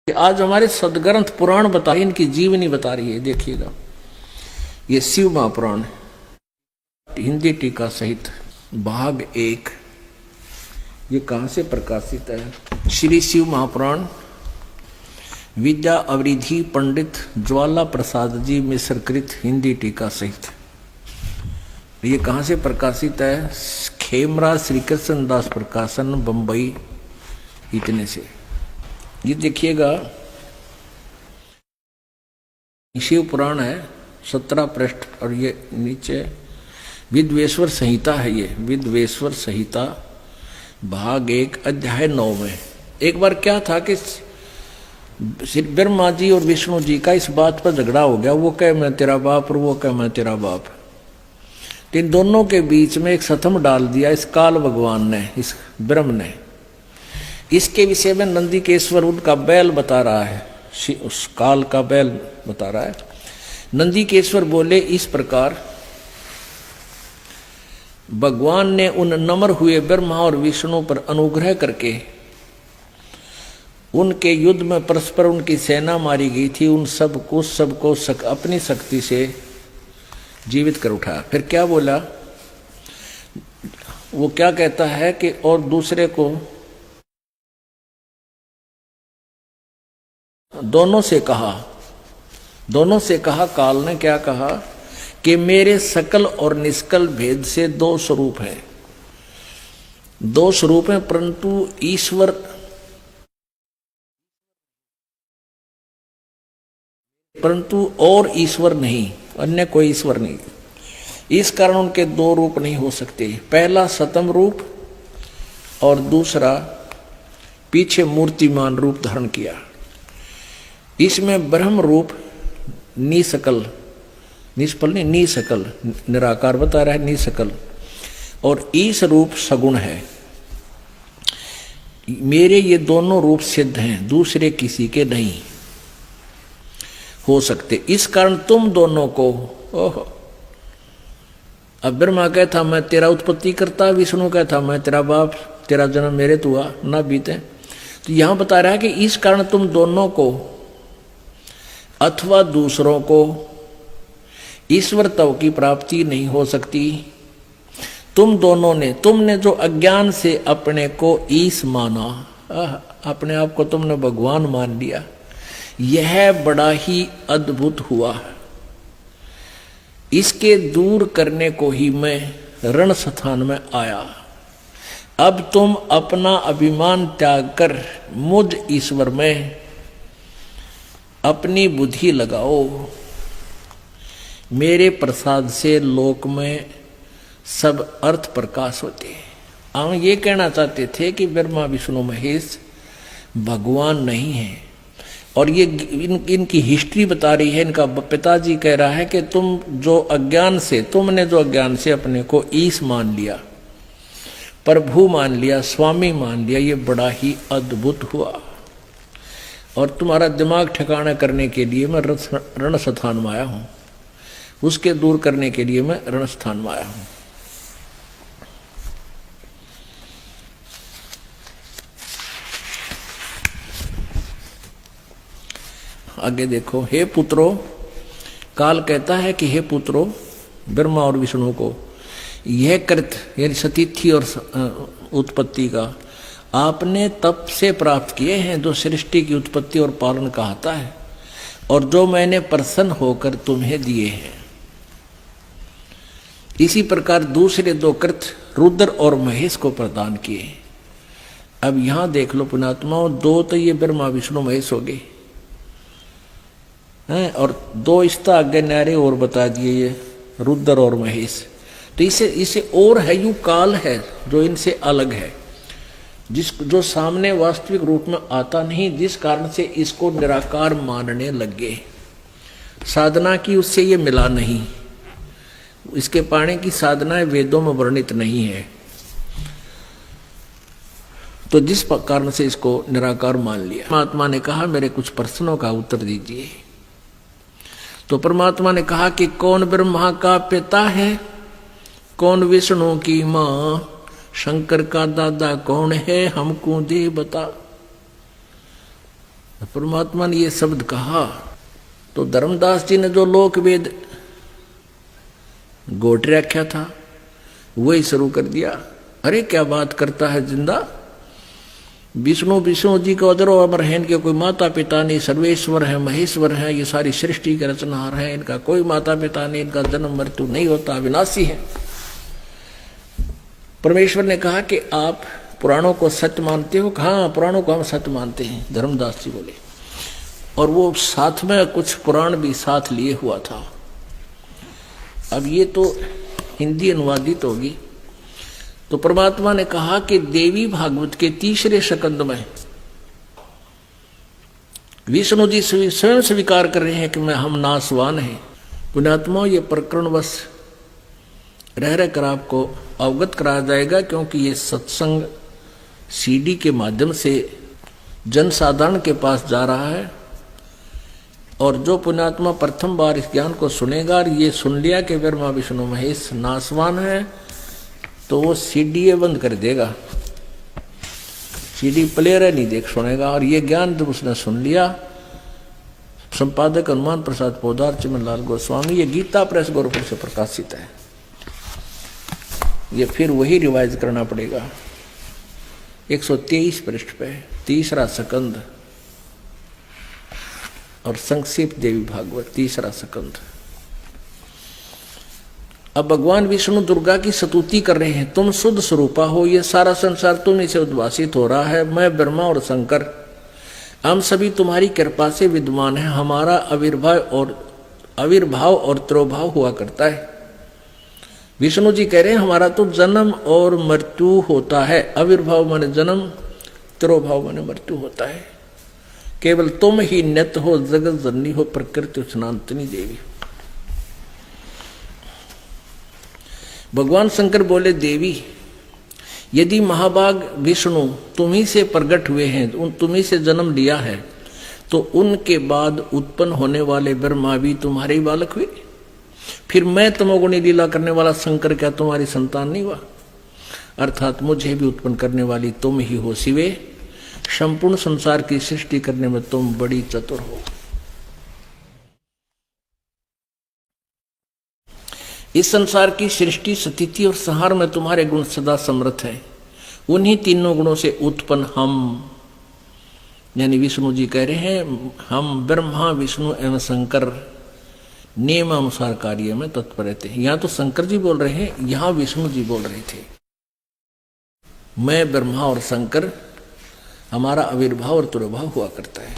आज हमारे सदग्रंथ पुराण बता रहे, इनकी जीवनी बता रही है। देखिएगा, ये शिव महापुराण हिंदी टीका सहित भाग 1। ये कहाँ से प्रकाशित है? श्री शिव महापुराण विद्या अवरिधि पंडित ज्वाला प्रसाद जी मिश्रकृत हिंदी टीका सहित। ये कहाँ से प्रकाशित है? खेमरा श्री कृष्ण दास प्रकाशन, बंबई। इतने से ये देखिएगा, शिव पुराण है 17 पृष्ठ, और ये नीचे विद्वेश्वर संहिता है। ये विद्वेश्वर संहिता भाग 1 अध्याय 9 में। एक बार क्या था कि श्री ब्रह्मा जी और विष्णु जी का इस बात पर झगड़ा हो गया। वो कहे मैं तेरा बाप और वो कहे मैं तेरा बाप। तो इन दोनों के बीच में एक सतम डाल दिया इस काल भगवान ने, इस ब्रह्म ने। इसके विषय में नंदिकेश्वर उनका बैल बता रहा है, उस काल का बैल बता रहा है। नंदिकेश्वर बोले इस प्रकार, भगवान ने उन नम्र हुए ब्रह्मा और विष्णु पर अनुग्रह करके उनके युद्ध में परस्पर उनकी सेना मारी गई थी, उन सबको अपनी शक्ति से जीवित कर उठाया। फिर क्या बोला? वो क्या कहता है कि और दूसरे को दोनों से कहा काल ने क्या कहा कि मेरे सकल और निष्कल भेद से दो स्वरूप हैं, परंतु और ईश्वर नहीं, अन्य कोई ईश्वर नहीं। इस कारण उनके दो रूप नहीं हो सकते। पहला सतम रूप और दूसरा पीछे मूर्तिमान रूप धारण किया। इसमें ब्रह्म रूप निसकल, निष्फल नहीं, निसकल निराकार बता रहा है, निसकल, और ईश रूप सगुण है। मेरे ये दोनों रूप सिद्ध हैं, दूसरे किसी के नहीं हो सकते। इस कारण तुम दोनों को, अब ब्रह्मा कहता मैं तेरा उत्पत्ति करता, विष्णु कहता मैं तेरा बाप, तेरा जन्म मेरे तो हुआ ना बीते। तो यहां बता रहा है कि इस कारण तुम दोनों को अथवा दूसरों को ईश्वर तव की प्राप्ति नहीं हो सकती। तुमने जो अज्ञान से अपने को ईश माना, अपने आप को तुमने भगवान मान लिया, यह बड़ा ही अद्भुत हुआ। इसके दूर करने को ही मैं रण स्थान में आया। अब तुम अपना अभिमान त्याग कर मुझ ईश्वर में अपनी बुद्धि लगाओ। मेरे प्रसाद से लोक में सब अर्थ प्रकाश होते हैं। हम ये कहना चाहते थे कि ब्रह्मा विष्णु महेश भगवान नहीं है, और ये इनकी हिस्ट्री बता रही है। इनका पिताजी कह रहा है कि तुमने जो अज्ञान से अपने को ईश मान लिया, प्रभु मान लिया, स्वामी मान लिया, ये बड़ा ही अद्भुत हुआ। और तुम्हारा दिमाग ठिकाना करने के लिए मैं रण स्थान में आया हूं, उसके दूर करने के लिए मैं रण स्थान में आया हूं। आगे देखो, हे पुत्रो, काल कहता है कि हे पुत्रो ब्रह्मा और विष्णु को, यह कृत यानी सतीथि और उत्पत्ति का आपने तप से प्राप्त किए हैं, जो सृष्टि की उत्पत्ति और पालन कहता है, और जो मैंने प्रसन्न होकर तुम्हें दिए हैं। इसी प्रकार दूसरे दो कृत रुद्र और महेश को प्रदान किए। अब यहां देख लो पुण्यात्माओं, दो तो ये ब्रह्मा विष्णु महेश हो गए हैं, और दो इसका आगे न्यारे और बता दिए, ये रुद्र और महेश। तो इसे और है, यू काल है जो इनसे अलग है, जो सामने वास्तविक रूप में आता नहीं, जिस कारण से इसको निराकार मानने लगे। साधना की उससे ये मिला नहीं, इसके पाने की साधना वेदों में वर्णित नहीं है। तो जिस कारण से इसको निराकार मान लिया। परमात्मा ने कहा मेरे कुछ प्रश्नों का उत्तर दीजिए। तो परमात्मा ने कहा कि कौन ब्रह्मा का पिता है, कौन विष्णु की माँ, शंकर का दादा कौन है, हमको दे बता। परमात्मा ने ये शब्द कहा तो धर्मदास जी ने जो लोक वेद गोट रखा था वही शुरू कर दिया। अरे क्या बात करता है जिंदा, विष्णु जी को अदरो अमर है, इनके कोई माता पिता नहीं, सर्वेश्वर है, महेश्वर है, ये सारी सृष्टि के रचनहार है, इनका कोई माता पिता नहीं, इनका जन्म मृत्यु नहीं होता, अविनाशी है। परमेश्वर ने कहा कि आप पुराणों को सत्य मानते हो? हाँ, पुराणों को हम सत्य मानते हैं, धर्मदास जी बोले। और वो साथ में कुछ पुराण भी साथ लिए हुआ था। अब ये तो हिंदी अनुवादित होगी। तो परमात्मा ने कहा कि देवी भागवत के तीसरे स्कंद में विष्णु जी स्वयं स्वीकार कर रहे हैं कि हम नाशवान हैं। पुण्यात्मा, ये प्रकरण बस रह कर आपको अवगत कराया जाएगा, क्योंकि ये सत्संग सीडी के माध्यम से जनसाधारण के पास जा रहा है। और जो पुण्यात्मा प्रथम बार इस ज्ञान को सुनेगा और ये सुन लिया कि ब्रह्मा विष्णु महेश नाशवान है, तो वो सीडी बंद कर देगा, सीडी प्लेयर नहीं देख सुनेगा। और ये ज्ञान जब उसने सुन लिया, संपादक हनुमान प्रसाद पोदार चिमनलाल गोस्वामी, ये गीता प्रेस गोरखपुर से प्रकाशित है। ये फिर वही रिवाइज करना पड़ेगा। 123 पृष्ठ पे तीसरा स्कंद और संक्षिप्त देवी भागवत तीसरा स्कंद। अब भगवान विष्णु दुर्गा की स्तुति कर रहे हैं, तुम शुद्ध स्वरूपा हो, ये सारा संसार तुम्हीं से उद्भासित हो रहा है। मैं ब्रह्मा और शंकर हम सभी तुम्हारी कृपा से विद्वान हैं। हमारा आविर्भाव और तिरोभाव हुआ करता है। विष्णु जी कह रहे हैं हमारा तो जन्म और मृत्यु होता है। आविर्भाव माने जन्म, तिरोभाव माने मृत्यु होता है। केवल तुम ही नित्य हो, जगत जननी हो, प्रकृति सनातनी देवी। भगवान शंकर बोले, देवी यदि महाभाग विष्णु तुम्ही से प्रकट हुए हैं, तुम्ही से जन्म लिया है, तो उनके बाद उत्पन्न होने वाले ब्रह्मा भी तुम्हारे ही बालक हुए। फिर मैं तमोगुणी लीला करने वाला शंकर क्या तुम्हारी संतान नहीं हुआ? अर्थात मुझे भी उत्पन्न करने वाली तुम ही हो शिवे। संपूर्ण संसार की सृष्टि करने में तुम बड़ी चतुर हो। इस संसार की सृष्टि, स्थिति और संहार में तुम्हारे गुण सदा समर्थ है। उन्हीं तीनों गुणों से उत्पन्न हम, यानी विष्णु जी कह रहे हैं, हम ब्रह्मा विष्णु एवं शंकर नियमानुसार कार्य में तत्पर रहते हैं। यहां तो शंकर जी बोल रहे हैं, यहां विष्णु जी बोल रहे थे। मैं ब्रह्मा और शंकर, हमारा आविर्भाव और तिरोभाव हुआ करता है।